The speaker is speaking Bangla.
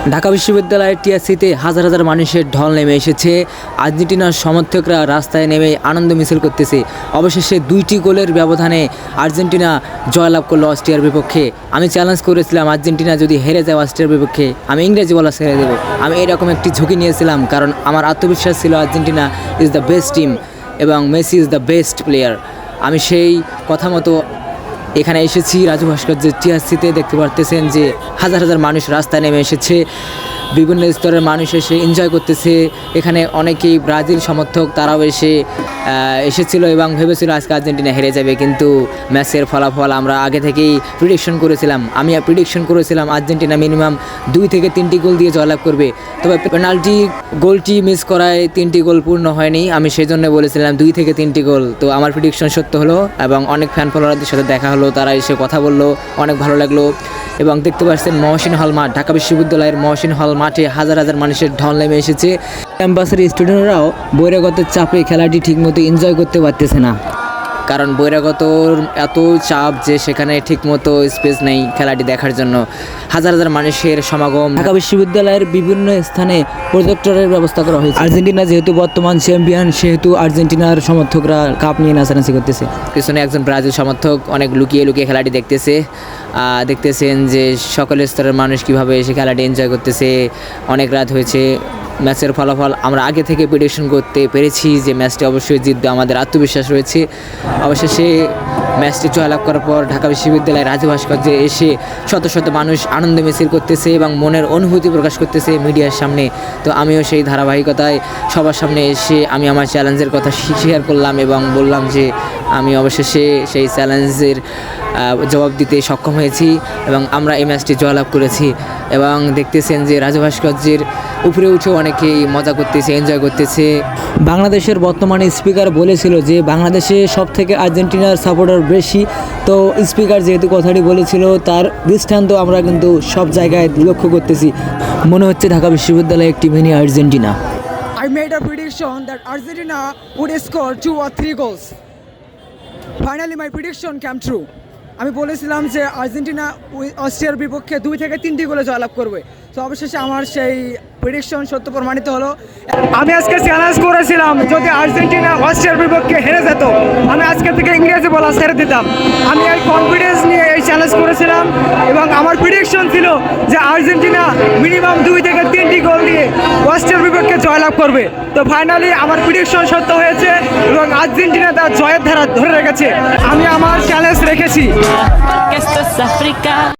ঢাকা বিশ্ববিদ্যালয়ের টিএসসিতে হাজার হাজার মানুষের ঢল নেমে এসেছে। আর্জেন্টিনার সমর্থকরা রাস্তায় নেমে আনন্দ মিছিল করতেছে। অবশেষে 2টি গোলের ব্যবধানে আর্জেন্টিনা জয়লাভ করলো অস্ট্রিয়ার বিপক্ষে। আমি চ্যালেঞ্জ করেছিলাম, আর্জেন্টিনা যদি হেরে যায় অস্ট্রিয়ার বিপক্ষে আমি ইংরেজি বলা ছেড়ে দেবো। আমি এরকম একটি ঝুঁকি নিয়েছিলাম, কারণ আমার আত্মবিশ্বাস ছিল Argentina is the best team এবং Messi is the best player. আমি সেই কথা মতো এখানে এসেছি। রাজু ভাস্কর্যের টিএসসিতে দেখতে পারতেছেন যে হাজার হাজার মানুষ রাস্তায় নেমে এসেছে। বিভিন্ন স্তরের মানুষ এসে এনজয় করতেছে। এখানে অনেকেই ব্রাজিল সমর্থক, তারাও এসেছিল এবং ভেবেছিল আজকে আর্জেন্টিনা হেরে যাবে, কিন্তু ম্যাচের ফলাফল আমরা আগে থেকেই প্রিডিকশন করেছিলাম। আমি প্রিডিকশন করেছিলাম আর্জেন্টিনা মিনিমাম 2 থেকে 3টি গোল দিয়ে জয়লাভ করবে। তবে পেনাল্টি গোলটি মিস করায় 3টি গোল পূর্ণ হয়নি। আমি সেই জন্য বলেছিলাম 2 থেকে 3টি গোল। তো আমার প্রিডিকশন সত্য হলো এবং অনেক ফ্যান ফলোয়ারদের সাথে দেখা হলো, তারা এসে কথা বললো, অনেক ভালো লাগলো। এবং দেখতে পাচ্ছেন মহসিন হল মাঠ, ঢাকা বিশ্ববিদ্যালয়ের মহসিন হল মাঠে হাজার হাজার মানুষের ঢল নেমে এসেছে। ক্যাম্পাসের স্টুডেন্টরাও বহিরাগতের চাপে খেলাটি ঠিকমতো এনজয় করতে পারতেছে না, কারণ বহিরাগতর এত চাপ যে সেখানে ঠিকমতো স্পেস নেই খেলাটি দেখার জন্য। হাজার হাজার মানুষের সমাগম। ঢাকা বিশ্ববিদ্যালয়ের বিভিন্ন স্থানে প্রজেক্টরের ব্যবস্থা করা হয়েছে। আর্জেন্টিনা যেহেতু বর্তমান চ্যাম্পিয়ন, সেহেতু আর্জেন্টিনার সমর্থকরা কাপ নিয়ে নাচানাচি করতেছে। পিছনে একজন ব্রাজিল সমর্থক অনেক লুকিয়ে লুকিয়ে খেলাটি দেখতেছে। দেখতেছেন যে সকল স্তরের মানুষ কীভাবে এসে খেলাটি এনজয় করতেছে। অনেক রাত হয়েছে। ম্যাচের ফলাফল আমরা আগে থেকে প্রেডিকশন করতে পেরেছি যে ম্যাচটি অবশ্যই জিতবে, আমাদের আত্মবিশ্বাস রয়েছে। অবশেষে ম্যাচটি জয়লাভ করার পর ঢাকা বিশ্ববিদ্যালয়ের রাজু ভাস্কর্যে এসে শত শত মানুষ আনন্দ মিছিল করতেছে এবং মনের অনুভূতি প্রকাশ করতেছে মিডিয়ার সামনে। তো আমিও সেই ধারাবাহিকতায় সবার সামনে এসে আমি আমার চ্যালেঞ্জের কথা শেয়ার করলাম এবং বললাম যে আমি অবশেষে সেই চ্যালেঞ্জের জবাব দিতে সক্ষম হয়েছি এবং আমরা এই ম্যাচটি জয়লাভ করেছি। এবং দেখতেছেন যে রাজু ভাস্কর্যের উপরে উঠেও অনেকেই মজা করতেছে, এনজয় করতেছে। বাংলাদেশের বর্তমানে স্পিকার বলেছিল যে বাংলাদেশে সব থেকে আর্জেন্টিনার সাপোর্টার বেশি। তো স্পিকার যেহেতু কথাটি বলেছিল, তার দৃষ্টান্ত আমরা কিন্তু সব জায়গায় লক্ষ্য করতেছি। মনে হচ্ছে ঢাকা বিশ্ববিদ্যালয়ে একটি mini Argentina. I made a prediction that Argentina would score 2 or 3 goals. Finally, my prediction came true. আমি বলেছিলাম যে আর্জেন্টিনা অস্ট্রিয়ার বিপক্ষে 2 থেকে 3টি গোলে জয়লাভ করবে। তো অবশেষে আমার সেই প্রেডিকশন সত্য প্রমাণিত হলো। আমি আজকে চ্যালেঞ্জ করেছিলাম, যদি আর্জেন্টিনা অস্ট্রিয়ার বিপক্ষে হেরে যেত আমি আজকে থেকে ইংরেজি বলা ছেড়ে দিতাম। আমি এই কনফিডেন্স নিয়ে এই চ্যালেঞ্জ করেছিলাম এবং আমার প্রেডিকশন ছিল যে আর্জেন্টিনা মিনিমাম 2 থেকে 3টি গোল দিয়ে অস্ট্রিয়ার বিপক্ষে জয়লাভ করবে। তো ফাইনালি আমার প্রেডিকশন সত্য হয়েছে এবং আর্জেন্টিনা তার জয়ের ধারা ধরে রেখেছে। আমি আমার চ্যালেঞ্জ রেখেছি।